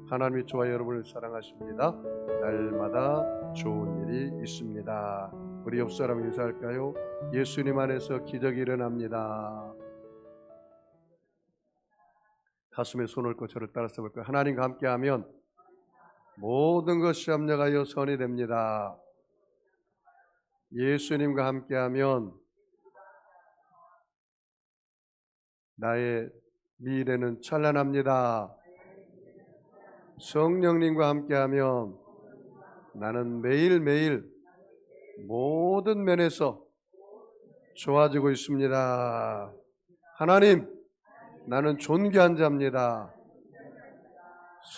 하나님이 저와 여러분을 사랑하십니다. 날마다 좋은 일이 있습니다. 우리 옆 사람 인사할까요? 예수님 안에서 기적이 일어납니다. 가슴에 손을 얹고 저를 따라서 볼까요? 하나님과 함께하면 모든 것이 합력하여 선이 됩니다. 예수님과 함께하면 나의 미래는 찬란합니다. 성령님과 함께하면 나는 매일매일 모든 면에서 좋아지고 있습니다. 하나님, 나는 존귀한 자입니다.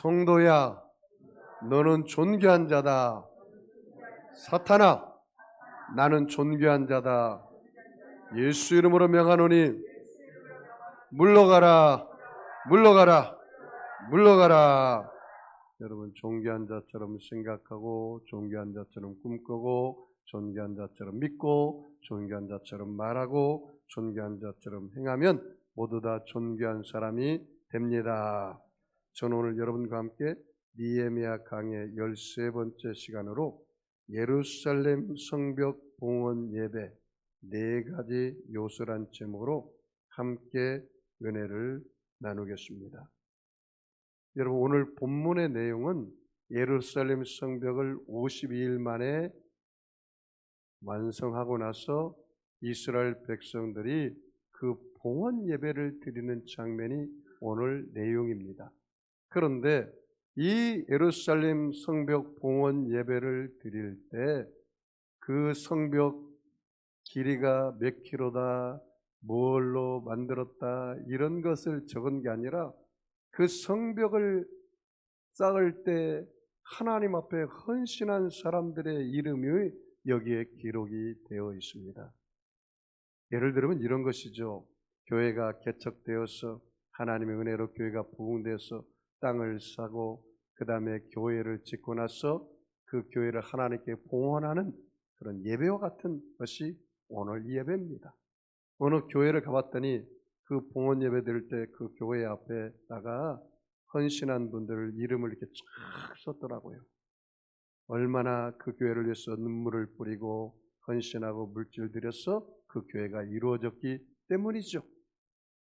성도야, 너는 존귀한 자다. 사탄아, 나는 존귀한 자다. 예수 이름으로 명하노니 물러가라, 물러가라, 물러가라. 여러분, 존귀한 자처럼 생각하고 존귀한 자처럼 꿈꾸고 존귀한 자처럼 믿고 존귀한 자처럼 말하고 존귀한 자처럼 행하면 모두 다 존귀한 사람이 됩니다. 저는 오늘 여러분과 함께 느헤미야 강의 13번째 시간으로 예루살렘 성벽 봉헌 예배 4가지 요소란 제목으로 함께 은혜를 나누겠습니다. 여러분, 오늘 본문의 내용은 예루살렘 성벽을 52일 만에 완성하고 나서 이스라엘 백성들이 그 봉헌 예배를 드리는 장면이 오늘 내용입니다. 그런데 이 예루살렘 성벽 봉헌 예배를 드릴 때 그 성벽 길이가 몇 킬로다, 뭘로 만들었다, 이런 것을 적은 게 아니라 그 성벽을 쌓을 때 하나님 앞에 헌신한 사람들의 이름이 여기에 기록이 되어 있습니다. 예를 들면 이런 것이죠. 교회가 개척되어서 하나님의 은혜로 교회가 부흥돼서 땅을 사고 그 다음에 교회를 짓고 나서 그 교회를 하나님께 봉헌하는 그런 예배와 같은 것이 오늘 예배입니다. 어느 교회를 가봤더니 그 봉헌 예배 드릴 때 그 교회 앞에다가 헌신한 분들 이름을 이렇게 쫙 썼더라고요. 얼마나 그 교회를 위해서 눈물을 뿌리고 헌신하고 물질 들여서 그 교회가 이루어졌기 때문이죠.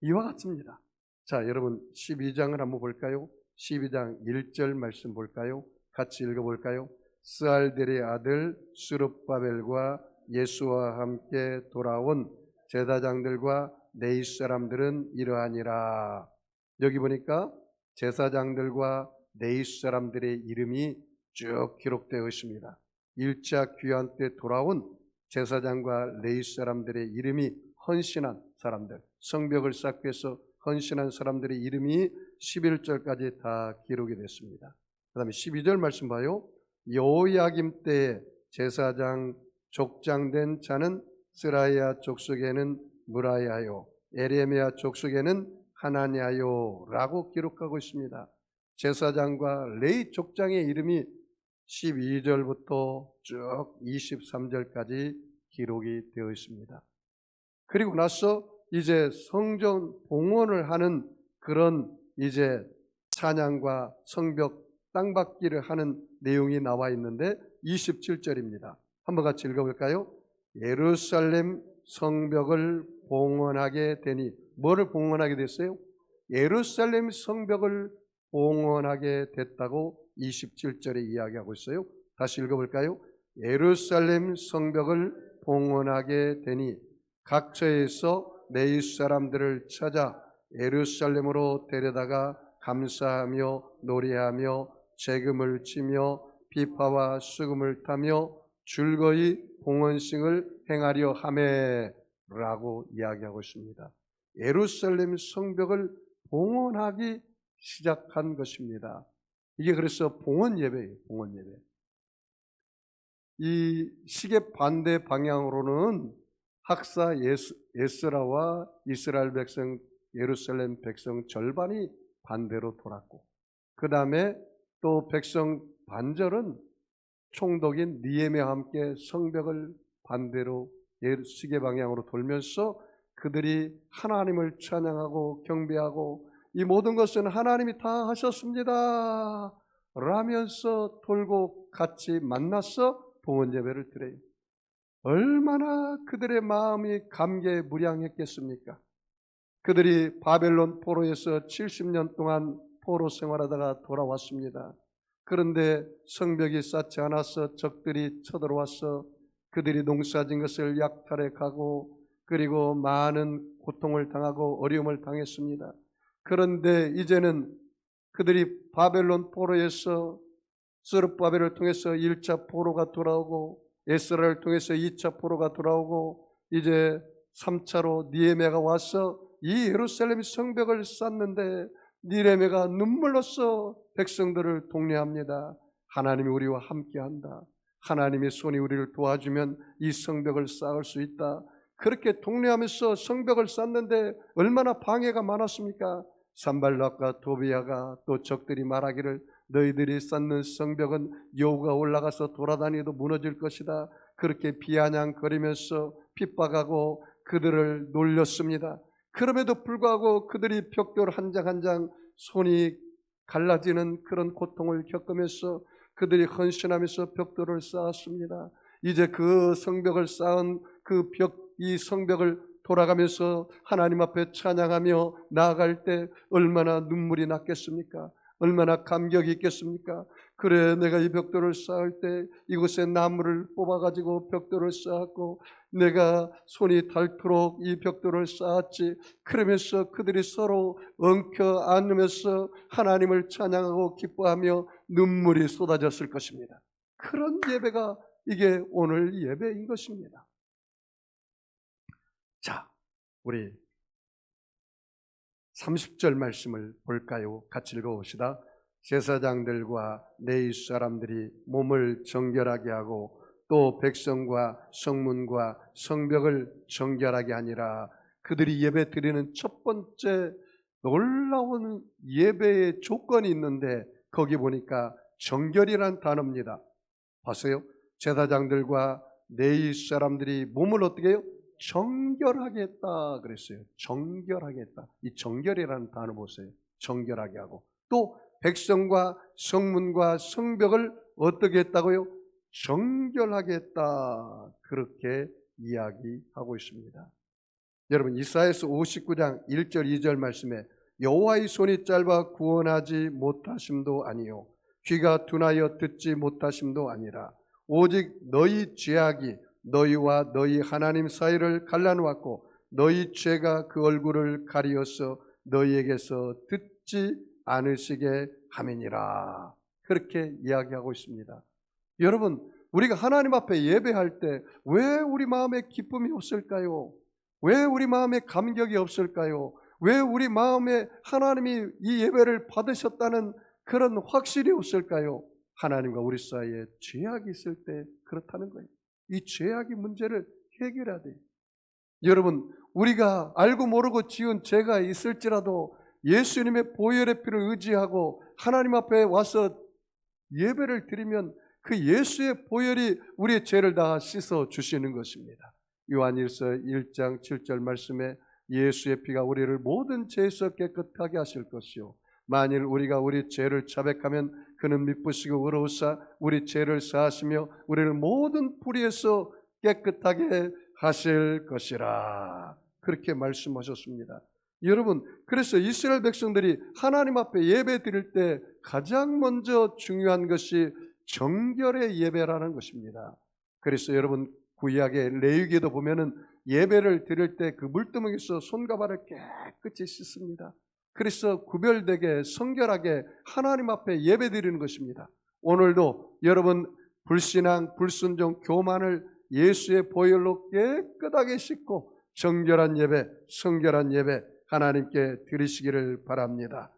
이와 같습니다. 자, 여러분 12장을 한번 볼까요? 12장 1절 말씀 볼까요? 같이 읽어볼까요? 스알델의 아들 스룹바벨과 예수와 함께 돌아온 제사장들과 네이 사람들은 이러하니라. 여기 보니까 제사장들과 네이 사람들의 이름이 쭉 기록되어 있습니다. 1차 귀환 때 돌아온 제사장과 레위 사람들의 이름이 헌신한 사람들, 성벽을 쌓기 위해서 헌신한 사람들의 이름이 11절까지 다 기록이 됐습니다. 그 다음에 12절 말씀 봐요. 여호야김 때에 제사장 족장된 자는 스라야 족속에는 무라야요, 에레미야 족속에는 하나냐요 라고 기록하고 있습니다. 제사장과 레위 족장의 이름이 12절부터 쭉 23절까지 기록이 되어 있습니다. 그리고 나서 이제 성전 봉헌을 하는 그런 이제 찬양과 성벽 땅받기를 하는 내용이 나와 있는데 27절입니다. 한번 같이 읽어볼까요? 예루살렘 성벽을 봉헌하게 되니, 뭐를 봉헌하게 됐어요? 예루살렘 성벽을 봉헌하게 됐다고 27절에 이야기하고 있어요. 다시 읽어볼까요? 예루살렘 성벽을 봉헌하게 되니 각처에서 네이 사람들을 찾아 예루살렘으로 데려다가 감사하며 노래하며 재금을 치며 비파와 수금을 타며 즐거이 봉헌식을 행하려 하매라고 이야기하고 있습니다. 예루살렘 성벽을 봉헌하기 시작한 것입니다. 이게 그래서 봉헌 예배예요. 봉헌 예배. 이 시계 반대 방향으로는 학사 에스라와 이스라엘 백성, 예루살렘 백성 절반이 반대로 돌았고, 그 다음에 또 백성 반절은 총독인 느헤미야와 함께 성벽을 반대로 시계 방향으로 돌면서 그들이 하나님을 찬양하고 경배하고 이 모든 것은 하나님이 다 하셨습니다 라면서 돌고 같이 만나서 봉헌 예배를 드려요. 얼마나 그들의 마음이 감개에 무량했겠습니까? 그들이 바벨론 포로에서 70년 동안 포로 생활하다가 돌아왔습니다. 그런데 성벽이 쌓지 않아서 적들이 쳐들어와서 그들이 농사진 것을 약탈해 가고 그리고 많은 고통을 당하고 어려움을 당했습니다. 그런데 이제는 그들이 바벨론 포로에서 스룹바벨을 통해서 1차 포로가 돌아오고 에스라를 통해서 2차 포로가 돌아오고 이제 3차로 니에미아가 와서 이 예루살렘 성벽을 쌓는데 니에미아가 눈물로써 백성들을 독려합니다. 하나님이 우리와 함께한다. 하나님의 손이 우리를 도와주면 이 성벽을 쌓을 수 있다. 그렇게 독려하면서 성벽을 쌓는데 얼마나 방해가 많았습니까? 산발락과 도비아가 또 적들이 말하기를 너희들이 쌓는 성벽은 여우가 올라가서 돌아다니도 무너질 것이다. 그렇게 비아냥거리면서 핍박하고 그들을 놀렸습니다. 그럼에도 불구하고 그들이 벽돌 한 장 한 장 손이 갈라지는 그런 고통을 겪으면서 그들이 헌신하면서 벽돌을 쌓았습니다. 이제 그 성벽을 쌓은 이 성벽을 돌아가면서 하나님 앞에 찬양하며 나아갈 때 얼마나 눈물이 났겠습니까? 얼마나 감격이 있겠습니까? 그래, 내가 이 벽돌을 쌓을 때 이곳에 나무를 뽑아가지고 벽돌을 쌓았고 내가 손이 닳도록 이 벽돌을 쌓았지. 그러면서 그들이 서로 엉켜 안으면서 하나님을 찬양하고 기뻐하며 눈물이 쏟아졌을 것입니다. 그런 예배가 이게 오늘 예배인 것입니다. 자, 우리 30절 말씀을 볼까요? 같이 읽어봅시다. 제사장들과 레위 사람들이 몸을 정결하게 하고 또 백성과 성문과 성벽을 정결하게 하니라. 그들이 예배 드리는 첫 번째 놀라운 예배의 조건이 있는데 거기 보니까 정결이라는 단어입니다. 봤어요? 제사장들과 레위 사람들이 몸을 어떻게 해요? 정결하게 했다 그랬어요. 정결하게 했다. 이 정결이라는 단어 보세요. 정결하게 하고 또 백성과 성문과 성벽을 어떻게 했다고요? 정결하게 했다. 그렇게 이야기하고 있습니다. 여러분 이사야서 59장 1절 2절 말씀에 여호와의 손이 짧아 구원하지 못하심도 아니요 귀가 둔하여 듣지 못하심도 아니라 오직 너희 죄악이 너희와 너희 하나님 사이를 갈라놓았고 너희 죄가 그 얼굴을 가리어서 너희에게서 듣지 않으시게 함이니라. 그렇게 이야기하고 있습니다. 여러분 우리가 하나님 앞에 예배할 때 왜 우리 마음에 기쁨이 없을까요? 왜 우리 마음에 감격이 없을까요? 왜 우리 마음에 하나님이 이 예배를 받으셨다는 그런 확실이 없을까요? 하나님과 우리 사이에 죄악이 있을 때 그렇다는 거예요. 이 죄악의 문제를 해결해야 돼요. 여러분 우리가 알고 모르고 지은 죄가 있을지라도 예수님의 보혈의 피를 의지하고 하나님 앞에 와서 예배를 드리면 그 예수의 보혈이 우리의 죄를 다 씻어 주시는 것입니다. 요한일서 1장 7절 말씀에 예수의 피가 우리를 모든 죄에서 깨끗하게 하실 것이요 만일 우리가 우리 죄를 자백하면 그는 미쁘시고 의로우사 우리 죄를 사하시며 우리를 모든 불의에서 깨끗하게 하실 것이라. 그렇게 말씀하셨습니다. 여러분 그래서 이스라엘 백성들이 하나님 앞에 예배 드릴 때 가장 먼저 중요한 것이 정결의 예배라는 것입니다. 그래서 여러분 구약의 레위기에도 보면은 예배를 드릴 때 그 물두멍에서 손과 발을 깨끗이 씻습니다. 그래서 구별되게 성결하게 하나님 앞에 예배 드리는 것입니다. 오늘도 여러분 불신앙, 불순종, 교만을 예수의 보혈로 깨끗하게 씻고 정결한 예배, 성결한 예배 하나님께 드리시기를 바랍니다.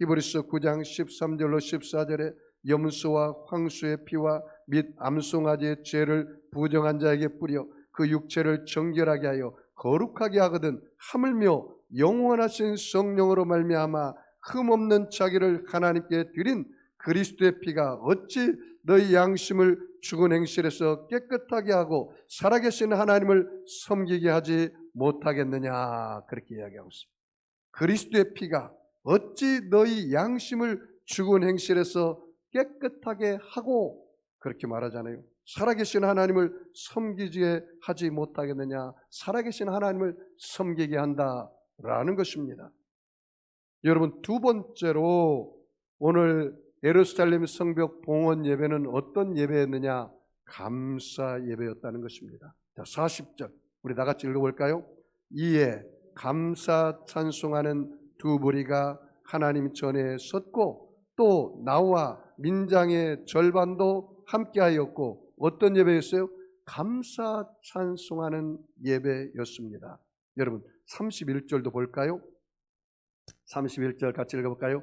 히브리서 9장 13절로 14절에 염소와 황소의 피와 및 암송아지의 죄를 부정한 자에게 뿌려 그 육체를 정결하게 하여 거룩하게 하거든 하물며 영원하신 성령으로 말미암아 흠없는 자기를 하나님께 드린 그리스도의 피가 어찌 너희 양심을 죽은 행실에서 깨끗하게 하고 살아계신 하나님을 섬기게 하지 못하겠느냐. 그렇게 이야기하고 있습니다. 그리스도의 피가 어찌 너희 양심을 죽은 행실에서 깨끗하게 하고, 그렇게 말하잖아요. 살아계신 하나님을 섬기지 하지 못하겠느냐. 살아계신 하나님을 섬기게 한다라는 것입니다. 여러분, 두 번째로 오늘 예루살렘 성벽 봉헌 예배는 어떤 예배였느냐? 감사 예배였다는 것입니다. 자, 40절 우리 다 같이 읽어볼까요? 이에 감사 찬송하는 두 무리가 하나님 전에 섰고 또 나와 민장의 절반도 함께하였고, 어떤 예배였어요? 감사 찬송하는 예배였습니다. 여러분 31절도 볼까요? 31절 같이 읽어볼까요?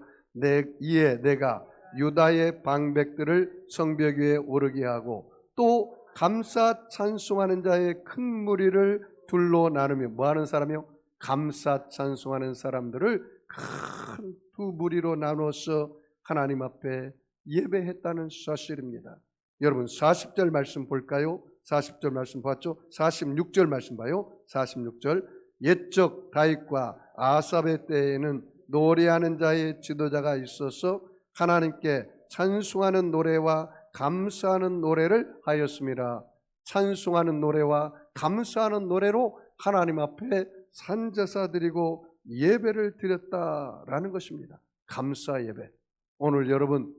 이에 내가 유다의 방백들을 성벽 위에 오르게 하고 또 감사 찬송하는 자의 큰 무리를 둘로 나누며, 뭐하는 사람이요? 감사 찬송하는 사람들을 큰 두 무리로 나눠서 하나님 앞에 예배했다는 사실입니다. 여러분 40절 말씀 볼까요? 40절 말씀 봤죠? 46절 말씀 봐요. 46절 옛적 다윗과 아삽의 때에는 노래하는 자의 지도자가 있어서 하나님께 찬송하는 노래와 감사하는 노래를 하였습니다. 찬송하는 노래와 감사하는 노래로 하나님 앞에 산제사 드리고 예배를 드렸다라는 것입니다. 감사 예배. 오늘 여러분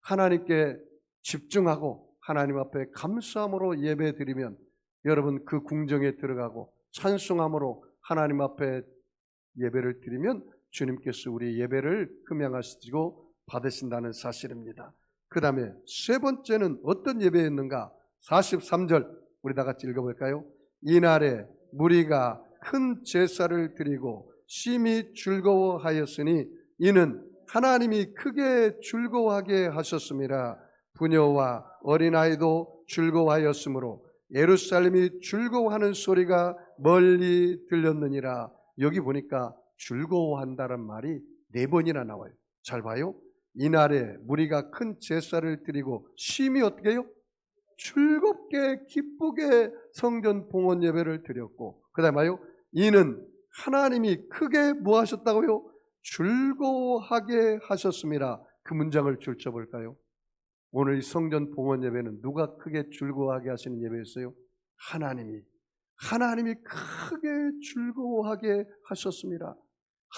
하나님께 집중하고 하나님 앞에 감사함으로 예배 드리면 여러분 그 궁정에 들어가고 찬송함으로 하나님 앞에 예배를 드리면 주님께서 우리 예배를 금양하시고 받으신다는 사실입니다. 그 다음에 세 번째는 어떤 예배였는가? 43절 우리 다 같이 읽어볼까요? 이날에 무리가 큰 제사를 드리고 심히 즐거워하였으니 이는 하나님이 크게 즐거워하게 하셨습니다. 부녀와 어린아이도 즐거워하였으므로 예루살렘이 즐거워하는 소리가 멀리 들렸느니라. 여기 보니까 즐거워한다는 말이 4번이나 나와요. 잘 봐요. 이날에 무리가 큰 제사를 드리고 심히 어떻게 해요? 즐겁게 기쁘게 성전 봉헌 예배를 드렸고, 그 다음에 봐요. 이는 하나님이 크게 뭐 하셨다고요? 즐거워하게 하셨습니다. 그 문장을 줄쳐볼까요? 오늘 이 성전 봉헌 예배는 누가 크게 즐거워하게 하시는 예배였어요? 하나님이 크게 즐거워하게 하셨습니다.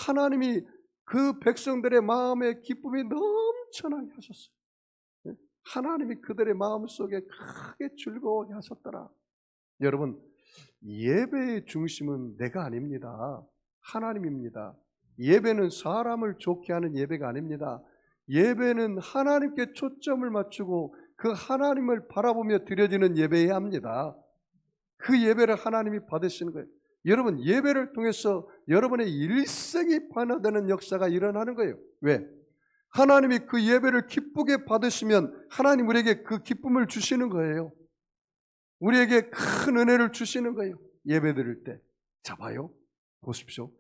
하나님이 그 백성들의 마음에 기쁨이 넘쳐나게 하셨어요. 하나님이 그들의 마음속에 크게 즐거워하게 하셨더라. 여러분, 예배의 중심은 내가 아닙니다. 하나님입니다. 예배는 사람을 좋게 하는 예배가 아닙니다. 예배는 하나님께 초점을 맞추고 그 하나님을 바라보며 드려지는 예배여야 합니다. 그 예배를 하나님이 받으시는 거예요. 여러분, 예배를 통해서 여러분의 일생이 변화되는 역사가 일어나는 거예요. 왜? 하나님이 그 예배를 기쁘게 받으시면 하나님 우리에게 그 기쁨을 주시는 거예요. 우리에게 큰 은혜를 주시는 거예요. 예배 드릴 때. 자, 봐요. 보십시오.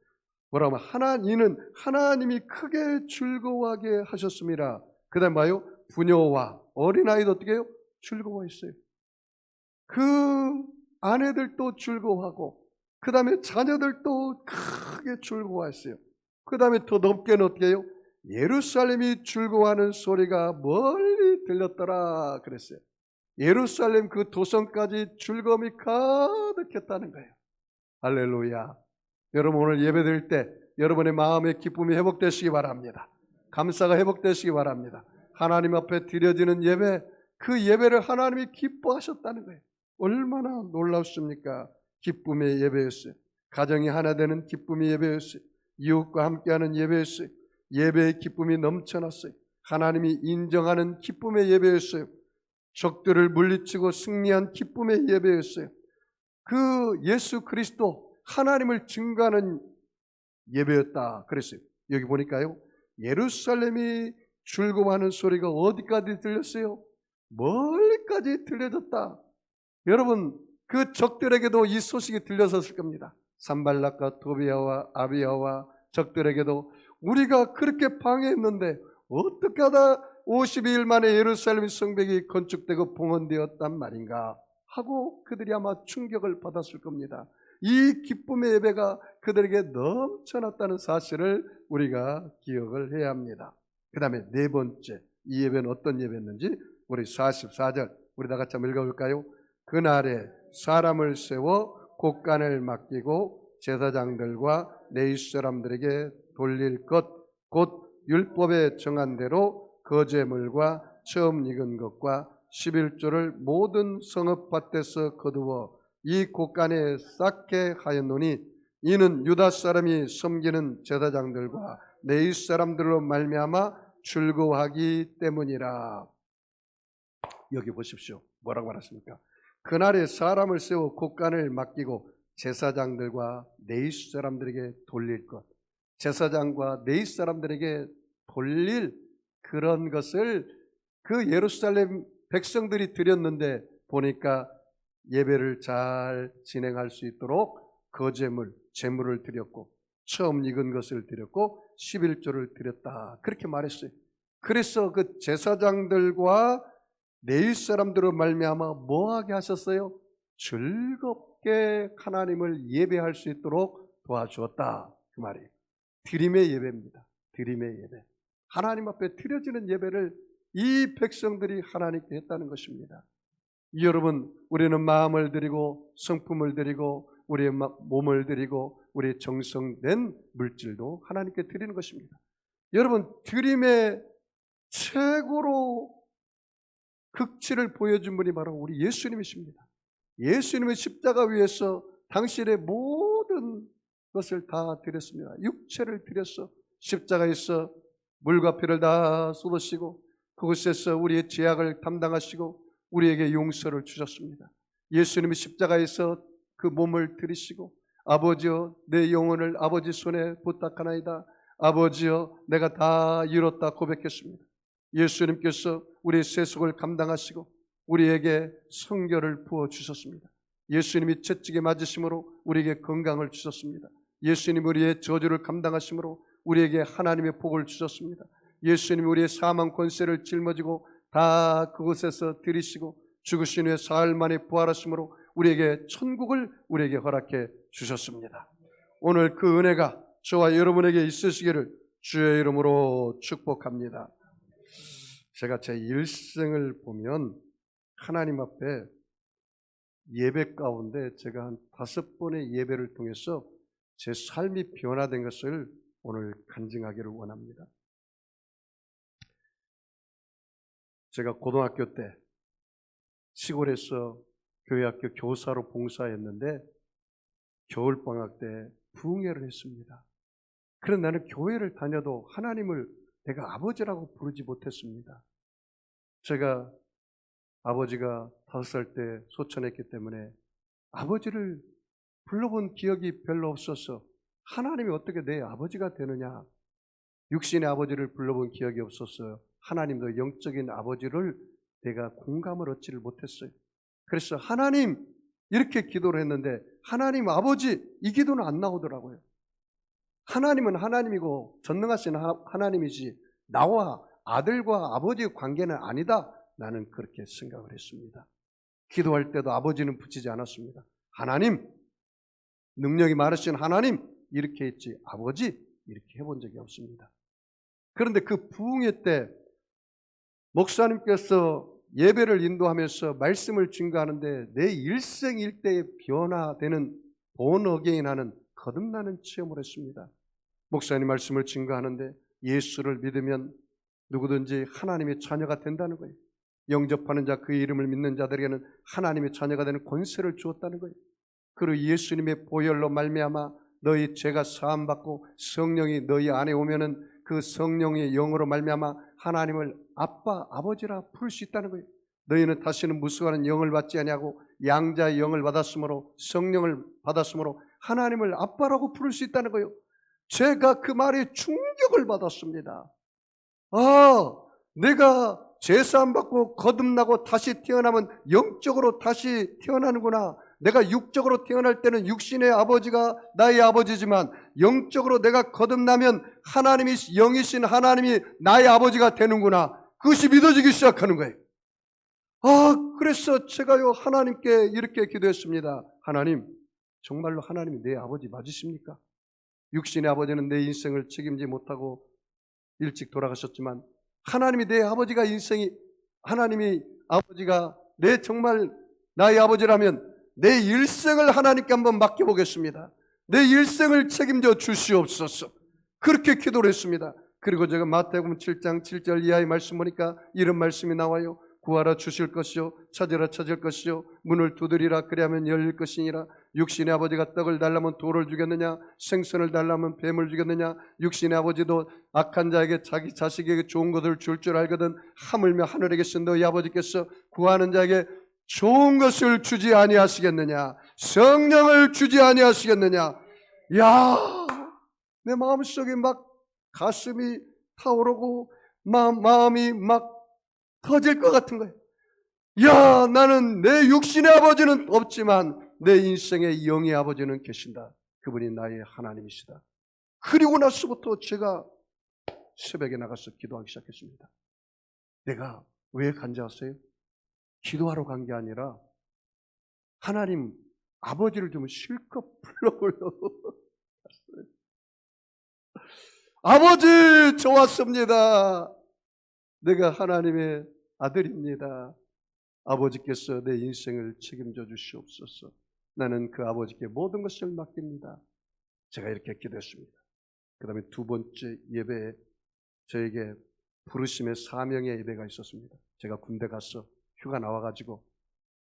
뭐라고 하면 이는 하나님이 크게 즐거워하게 하셨습니다. 그 다음 봐요. 부녀와 어린아이도 어떻게 해요? 즐거워했어요. 그 아내들도 즐거워하고 그 다음에 자녀들도 크게 즐거워했어요. 그 다음에 더 높게는 어떻게 해요? 예루살렘이 즐거워하는 소리가 멀리 들렸더라 그랬어요. 예루살렘 그 도성까지 즐거움이 가득했다는 거예요. 할렐루야. 여러분 오늘 예배 드릴 때 여러분의 마음의 기쁨이 회복되시기 바랍니다. 감사가 회복되시기 바랍니다. 하나님 앞에 드려지는 예배, 그 예배를 하나님이 기뻐하셨다는 거예요. 얼마나 놀랍습니까? 기쁨의 예배였어요. 가정이 하나 되는 기쁨의 예배였어요. 이웃과 함께하는 예배였어요. 예배의 기쁨이 넘쳐났어요. 하나님이 인정하는 기쁨의 예배였어요. 적들을 물리치고 승리한 기쁨의 예배였어요. 그 예수 그리스도 하나님을 증거하는 예배였다 그랬어요. 여기 보니까요, 예루살렘이 즐거워하는 소리가 어디까지 들렸어요? 멀리까지 들려졌다. 여러분, 그 적들에게도 이 소식이 들려섰을 겁니다. 산발락과 도비아와 아비아와 적들에게도 우리가 그렇게 방해했는데 어떻게 하다 52일 만에 예루살렘 성벽이 건축되고 봉헌되었단 말인가 하고 그들이 아마 충격을 받았을 겁니다. 이 기쁨의 예배가 그들에게 넘쳐났다는 사실을 우리가 기억을 해야 합니다. 그 다음에 네 번째, 이 예배는 어떤 예배였는지 우리 44절 우리 다 같이 한번 읽어볼까요? 그날에 사람을 세워 곡간을 맡기고 제사장들과 레위 사람들에게 돌릴 것 곧 율법에 정한 대로 거제물과 처음 익은 것과 11조를 모든 성읍밭에서 거두어 이 곡간에 쌓게 하였노니 이는 유다 사람이 섬기는 제사장들과 레위 사람들로 말미암아 즐거워하기 때문이라. 여기 보십시오. 뭐라고 말했습니까? 그날에 사람을 세워 곡간을 맡기고 제사장들과 레위 사람들에게 돌릴 것, 제사장과 레위 사람들에게 돌릴 그런 것을 그 예루살렘 백성들이 드렸는데 보니까 예배를 잘 진행할 수 있도록 거제물, 제물을 드렸고 처음 익은 것을 드렸고 11조를 드렸다. 그렇게 말했어요. 그래서 그 제사장들과 레위 사람들로 말미암아 뭐하게 하셨어요? 즐겁게 하나님을 예배할 수 있도록 도와주었다. 그 말이에요. 드림의 예배입니다. 드림의 예배. 하나님 앞에 드려지는 예배를 이 백성들이 하나님께 했다는 것입니다. 여러분, 우리는 마음을 드리고 성품을 드리고 우리의 몸을 드리고 우리의 정성된 물질도 하나님께 드리는 것입니다. 여러분, 드림의 최고로 극치를 보여준 분이 바로 우리 예수님이십니다. 예수님의 십자가 위에서 당신의 모든 것을 다 드렸습니다. 육체를 드렸어. 십자가에서 물과 피를 다 쏟으시고 그곳에서 우리의 죄악을 담당하시고 우리에게 용서를 주셨습니다. 예수님이 십자가에서 그 몸을 들이시고 아버지여 내 영혼을 아버지 손에 부탁하나이다. 아버지여 내가 다 이뤘다 고백했습니다. 예수님께서 우리의 세속을 감당하시고 우리에게 성결을 부어주셨습니다. 예수님이 채찍에 맞으심으로 우리에게 건강을 주셨습니다. 예수님이 우리의 저주를 감당하심으로 우리에게 하나님의 복을 주셨습니다. 예수님이 우리의 사망 권세를 짊어지고 다 그곳에서 들이시고 죽으신 후에 사흘 만에 부활하심으로 우리에게 천국을 우리에게 허락해 주셨습니다. 오늘 그 은혜가 저와 여러분에게 있으시기를 주의 이름으로 축복합니다. 제가 제 일생을 보면 하나님 앞에 예배 가운데 제가 한 5번의 예배를 통해서 제 삶이 변화된 것을 오늘 간증하기를 원합니다. 제가 고등학교 때 시골에서 교회학교 교사로 봉사했는데 겨울방학 때 부흥회를 했습니다. 그런데 나는 교회를 다녀도 하나님을 내가 아버지라고 부르지 못했습니다. 제가 아버지가 5살 때 소천했기 때문에 아버지를 불러본 기억이 별로 없어서 하나님이 어떻게 내 아버지가 되느냐, 육신의 아버지를 불러본 기억이 없었어요. 하나님도 영적인 아버지를 내가 공감을 얻지를 못했어요. 그래서 하나님 이렇게 기도를 했는데 하나님 아버지 이 기도는 안 나오더라고요. 하나님은 하나님이고 전능하신 하나님이지 나와 아들과 아버지의 관계는 아니다. 나는 그렇게 생각을 했습니다. 기도할 때도 아버지는 붙이지 않았습니다. 하나님, 능력이 많으신 하나님 이렇게 했지 아버지 이렇게 해본 적이 없습니다. 그런데 그 부흥회 때 목사님께서 예배를 인도하면서 말씀을 증거하는데 내 일생일대에 변화되는 본 어게인하는 거듭나는 체험을 했습니다. 목사님 말씀을 증거하는데 예수를 믿으면 누구든지 하나님의 자녀가 된다는 거예요. 영접하는 자 그 이름을 믿는 자들에게는 하나님의 자녀가 되는 권세를 주었다는 거예요. 그리고 예수님의 보혈로 말미암아 너희 죄가 사함받고 성령이 너희 안에 오면은 그 성령의 영으로 말미암아 하나님을 아빠, 아버지라 부를 수 있다는 거예요. 너희는 다시는 무수하는 영을 받지 아니하고 양자의 영을 받았으므로 성령을 받았으므로 하나님을 아빠라고 부를 수 있다는 거예요. 제가 그 말에 충격을 받았습니다. 내가 제사함 받고 거듭나고 다시 태어나면 영적으로 다시 태어나는구나. 내가 육적으로 태어날 때는 육신의 아버지가 나의 아버지지만 영적으로 내가 거듭나면 하나님이 영이신 하나님이 나의 아버지가 되는구나. 그것이 믿어지기 시작하는 거예요. 그래서 제가요 하나님께 이렇게 기도했습니다. 하나님, 정말로 하나님이 내 아버지 맞으십니까? 육신의 아버지는 내 인생을 책임지 못하고 일찍 돌아가셨지만 하나님이 내 아버지가 하나님이 아버지가 내 정말 나의 아버지라면 내 일생을 하나님께 한번 맡겨보겠습니다. 내 일생을 책임져 주시옵소서. 그렇게 기도를 했습니다. 그리고 제가 마태복음 7장 7절 이하의 말씀 보니까 이런 말씀이 나와요. 구하라 주실 것이요 찾으라 찾을 것이요 문을 두드리라 그리하면 열릴 것이니라. 육신의 아버지가 떡을 달라면 돌을 주겠느냐 생선을 달라면 뱀을 주겠느냐. 육신의 아버지도 악한 자에게 자기 자식에게 좋은 것을 줄 줄 알거든 하물며 하늘에 계신 너희 아버지께서 구하는 자에게 좋은 것을 주지 아니하시겠느냐. 성령을 주지 아니하시겠느냐. 야, 내 마음속에 막 가슴이 타오르고 마음이 막 터질 것 같은 거예요. 야, 나는 내 육신의 아버지는 없지만 내 인생의 영의 아버지는 계신다. 그분이 나의 하나님이시다. 그리고 나서부터 제가 새벽에 나가서 기도하기 시작했습니다. 내가 왜 간지 아세요? 기도하러 간 게 아니라 하나님 아버지를 좀 실컷 불러보려고. 아버지, 저 왔습니다. 내가 하나님의 아들입니다. 아버지께서 내 인생을 책임져 주시옵소서. 나는 그 아버지께 모든 것을 맡깁니다. 제가 이렇게 기도했습니다. 그 다음에 두 번째 예배에 저에게 부르심의 사명의 예배가 있었습니다. 제가 군대 가서 휴가 나와가지고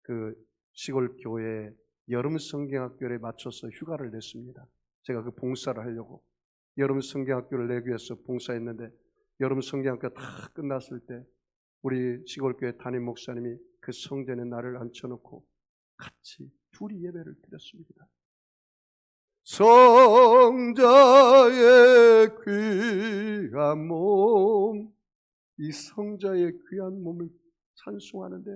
그 시골 교회 여름 성경학교에 맞춰서 휴가를 냈습니다. 제가 그 봉사를 하려고 여름 성경학교를 내기 위해서 봉사했는데 여름 성경학교 다 끝났을 때 우리 시골교회 담임 목사님이 그 성전에 나를 앉혀놓고 같이 둘이 예배를 드렸습니다. 성자의 귀한 몸, 이 성자의 귀한 몸을 찬송하는데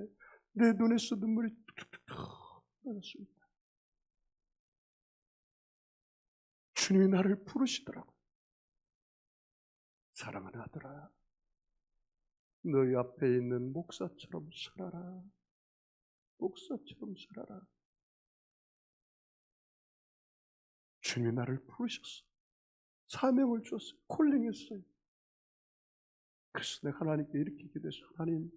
내 눈에서 눈물이 툭툭툭 나왔습니다. 주님이 나를 부르시더라고요. 사랑하는 아들아, 너희 앞에 있는 목사처럼 살아라. 목사처럼 살아라. 주님이 나를 부르셨어. 사명을 줬어요. 콜링했어요. 그래서 내가 하나님께 이렇게 기도했어요. 하나님,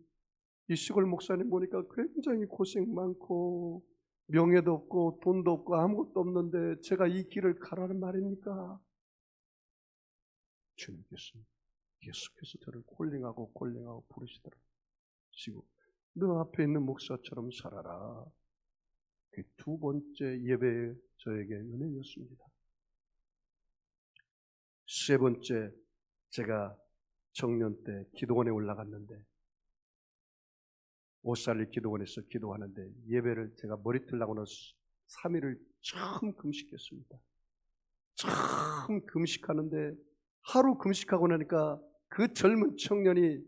이 시골 목사님 보니까 굉장히 고생 많고 명예도 없고 돈도 없고 아무것도 없는데 제가 이 길을 가라는 말입니까? 주님께서 계속해서 저를 콜링하고 부르시더라고요. 너 앞에 있는 목사처럼 살아라. 그 두 번째 예배에 저에게 은혜였습니다. 세 번째, 제가 청년 때 기도원에 올라갔는데 옷살리 기도원에서 기도하는데 예배를 제가 머리틀 나고 나서 3일을 참 금식했습니다. 참 금식하는데 하루 금식하고 나니까 그 젊은 청년이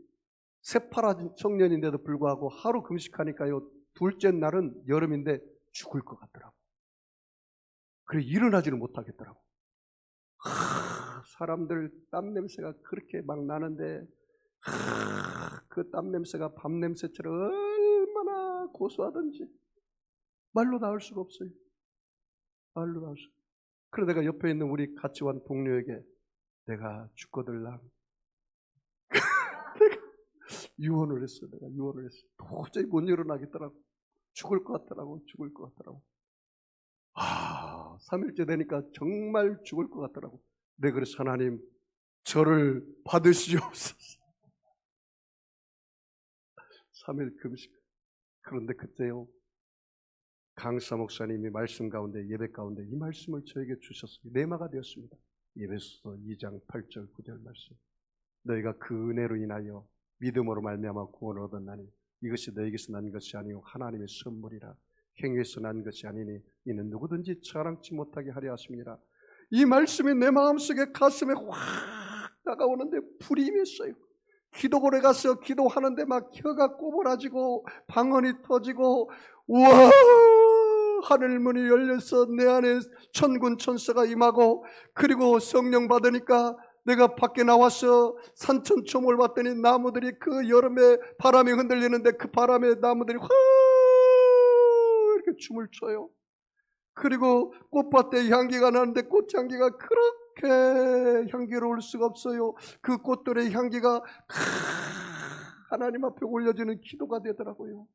새파란 청년인데도 불구하고 하루 금식하니까요, 둘째 날은 여름인데 죽을 것 같더라고. 그래 일어나지를 못하겠더라고. 사람들 땀 냄새가 그렇게 막 나는데 그 땀 냄새가 밤 냄새처럼 얼마나 고소하던지 말로 나올 수가 없어요. 말로 나올 수가. 그래 내가 옆에 있는 우리 같이 온 동료에게 내가 죽거들랑 내가 유언을 했어. 내가 유언을 했어. 도저히 못 일어나겠더라고. 죽을 것 같더라고. 3일째 되니까 정말 죽을 것 같더라고. 네, 그래서 하나님 저를 받으시옵소서. 3일 금식. 그런데 그때요, 강사 목사님이 말씀 가운데, 예배 가운데 이 말씀을 저에게 주셨어요. 내마가 되었습니다. 예배서 2장 8절 9절 말씀. 너희가 그 은혜로 인하여 믿음으로 말미암아 구원을 얻었나니 이것이 너희에게서 난 것이 아니요 하나님의 선물이라. 행위에서 난 것이 아니니 이는 누구든지 자랑치 못하게 하려 하심이라. 이 말씀이 내 마음속에 가슴에 확 다가오는데 불이 임했어요. 기도원에 가서 기도하는데 막 혀가 꼬부라지고 방언이 터지고, 우와, 하늘문이 열려서 내 안에 천군 천사가 임하고, 그리고 성령 받으니까 내가 밖에 나와서 산천초목을 봤더니 나무들이 그 여름에 바람이 흔들리는데 그 바람에 나무들이 확 이렇게 춤을 춰요. 그리고 꽃밭에 향기가 나는데 꽃향기가 그렇게 향기로울 수가 없어요. 그 꽃들의 향기가 하나님 앞에 올려지는 기도가 되더라고요.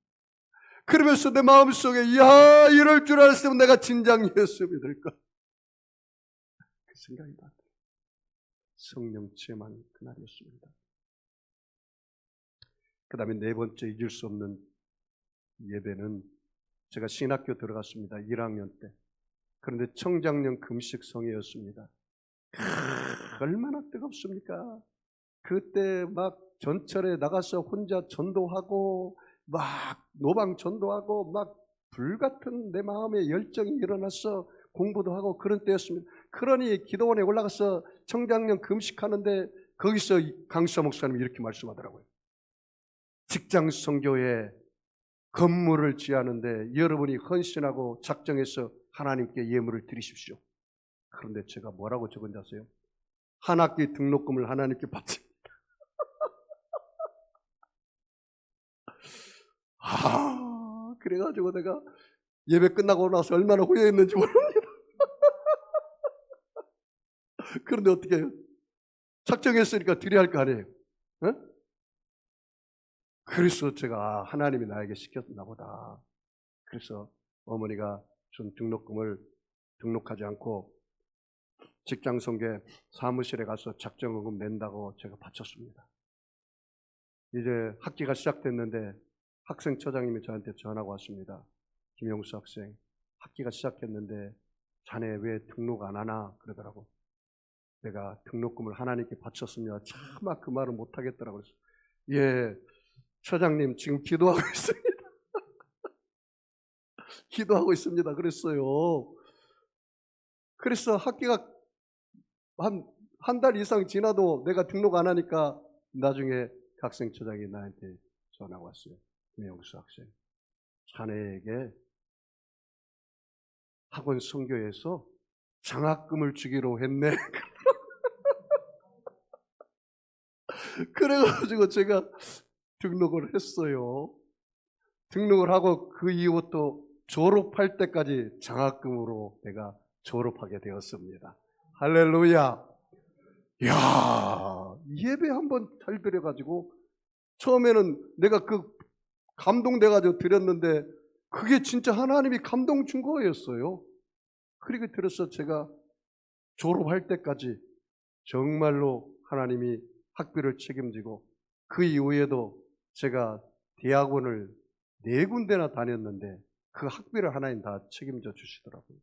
그러면서 내 마음속에 이럴 줄 알았으면 내가 진작 예수 믿을까, 그 생각이 나더라고요. 성령 체험한 그날이었습니다. 그 다음에 네 번째 잊을 수 없는 예배는 제가 신학교 들어갔습니다. 1학년 때. 그런데 청장년 금식성회였습니다. 얼마나 뜨겁습니까? 그때 막 전철에 나가서 혼자 전도하고 막 노방 전도하고 막 불같은 내 마음에 열정이 일어나서 공부도 하고 그런 때였습니다. 그러니 기도원에 올라가서 청장년 금식하는데 거기서 강수사 목사님이 이렇게 말씀하더라고요. 직장 선교에 건물을 지하는데 여러분이 헌신하고 작정해서 하나님께 예물을 드리십시오. 그런데 제가 뭐라고 적은지 아세요? 한 학기 등록금을 하나님께 바칩니다. 그래가지고 내가 예배 끝나고 나서 얼마나 후회했는지 모릅니다. 그런데 어떻게 해요? 작정했으니까 드려야 할 거 아니에요. 네? 그래서 제가 하나님이 나에게 시켰나 보다. 그래서 어머니가 준 등록금을 등록하지 않고 직장선교 사무실에 가서 작정금 낸다고 제가 바쳤습니다. 이제 학기가 시작됐는데 학생처장님이 저한테 전화가 왔습니다. 김용수 학생, 학기가 시작했는데 자네 왜 등록 안 하나? 그러더라고. 내가 등록금을 하나님께 바쳤으면 차마 그 말을 못 하겠더라고요. 예, 처장님 지금 기도하고 있습니다. 기도하고 있습니다. 그랬어요. 그래서 학기가 한 달 이상 지나도 내가 등록 안 하니까 나중에 학생처장이 나한테 전화가 왔어요. 김영수 학생, 자네에게 학원 선교에서 장학금을 주기로 했네. 그래가지고 제가 등록을 했어요. 등록을 하고 그 이후 또 졸업할 때까지 장학금으로 내가 졸업하게 되었습니다. 할렐루야. 이야, 예배 한번 잘 드려가지고 처음에는 내가 그 감동돼가지고 드렸는데 그게 진짜 하나님이 감동 준 거였어요. 그렇게 들어서 제가 졸업할 때까지 정말로 하나님이 학비를 책임지고 그 이후에도 제가 대학원을 4군데나 다녔는데 그 학비를 하나님 다 책임져 주시더라고요.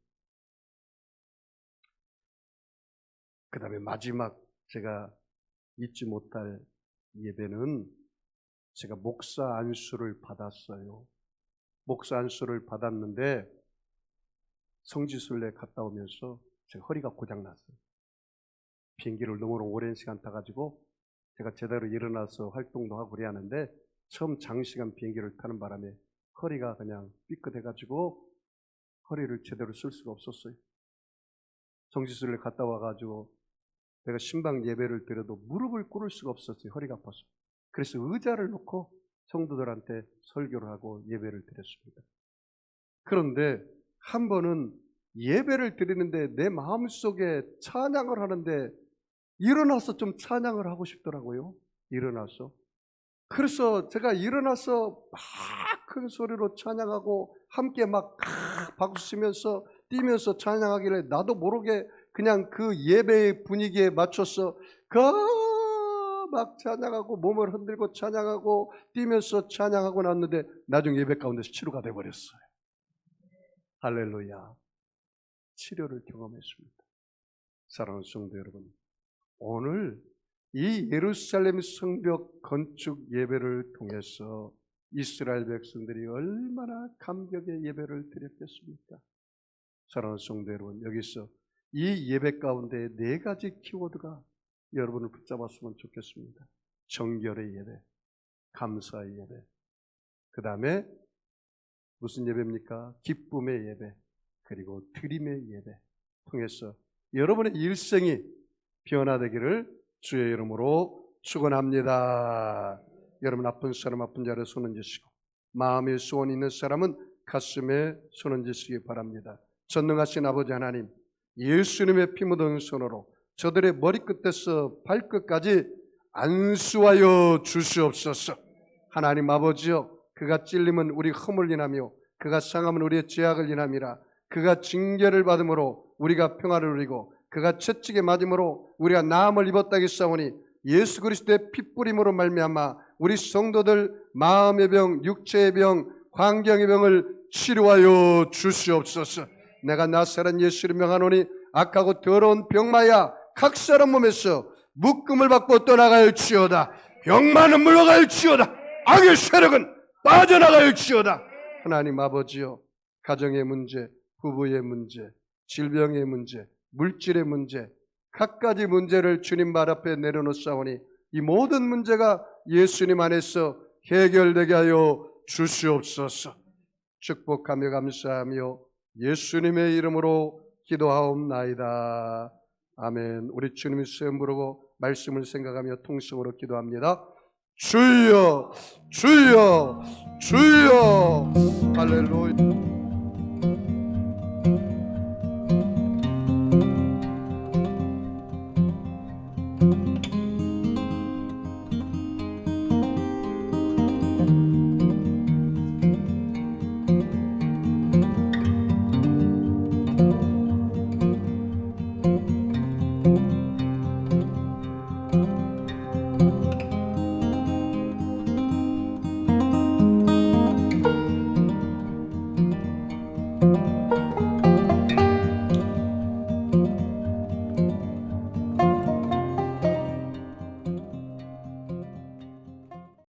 그 다음에 마지막 제가 잊지 못할 예배는 제가 목사 안수를 받았어요. 목사 안수를 받았는데 성지순례 갔다 오면서 제 허리가 고장났어요. 비행기를 너무 오랜 시간 타가지고 제가 제대로 일어나서 활동도 하고 그래야 하는데 처음 장시간 비행기를 타는 바람에 허리가 그냥 삐끗해가지고 허리를 제대로 쓸 수가 없었어요. 성지순례 갔다 와가지고 내가 신방 예배를 드려도 무릎을 꿇을 수가 없었어요. 허리가 아파서. 그래서 의자를 놓고 성도들한테 설교를 하고 예배를 드렸습니다. 그런데 한 번은 예배를 드리는데 내 마음속에 찬양을 하는데 일어나서 좀 찬양을 하고 싶더라고요. 일어나서. 그래서 제가 일어나서 막 큰 소리로 찬양하고 함께 막 박수 치면서 뛰면서 찬양하길래 나도 모르게 그냥 그 예배의 분위기에 맞춰서 막 찬양하고 몸을 흔들고 찬양하고 뛰면서 찬양하고 났는데 나중에 예배 가운데서 치료가 돼버렸어요. 할렐루야. 치료를 경험했습니다. 사랑하는 성도 여러분, 오늘 이 예루살렘 성벽 건축 예배를 통해서 이스라엘 백성들이 얼마나 감격의 예배를 드렸겠습니까? 사랑하는 성도 여러분, 여기서 이 예배 가운데 4가지 키워드가 여러분을 붙잡았으면 좋겠습니다. 정결의 예배, 감사의 예배, 그 다음에 무슨 예배입니까? 기쁨의 예배, 그리고 드림의 예배 통해서 여러분의 일생이 변화되기를 주의 이름으로 축원합니다. 여러분 아픈 사람 아픈 자를 손 얹으시고 마음에 소원 있는 사람은 가슴에 손 얹으시기 바랍니다. 전능하신 아버지 하나님, 예수님의 피 묻은 손으로 저들의 머리끝에서 발끝까지 안수하여 주시옵소서. 하나님 아버지여, 그가 찔림은 우리 흠을 인하며 그가 상함은 우리의 죄악을 인함이라. 그가 징계를 받음으로 우리가 평화를 누리고 그가 채찍에 맞음으로 우리가 나음을 입었다기 싸우니, 예수 그리스도의 핏뿌림으로 말미암아 우리 성도들 마음의 병, 육체의 병, 환경의 병을 치료하여 주시옵소서. 내가 나사렛 예수를 명하노니 악하고 더러운 병마야 각 사람 몸에서 묶음을 받고 떠나갈지어다. 병마는 물러갈지어다. 악의 세력은 빠져나갈지어다. 하나님 아버지여, 가정의 문제, 부부의 문제, 질병의 문제, 물질의 문제, 갖가지 문제를 주님 발 앞에 내려놓사오니 이 모든 문제가 예수님 안에서 해결되게 하여 주시옵소서. 축복하며 감사하며 예수님의 이름으로 기도하옵나이다. 아멘. 우리 주님의 시험 부르고 말씀을 생각하며 통성으로 기도합니다. 주여, 주여, 주여. 할렐루야.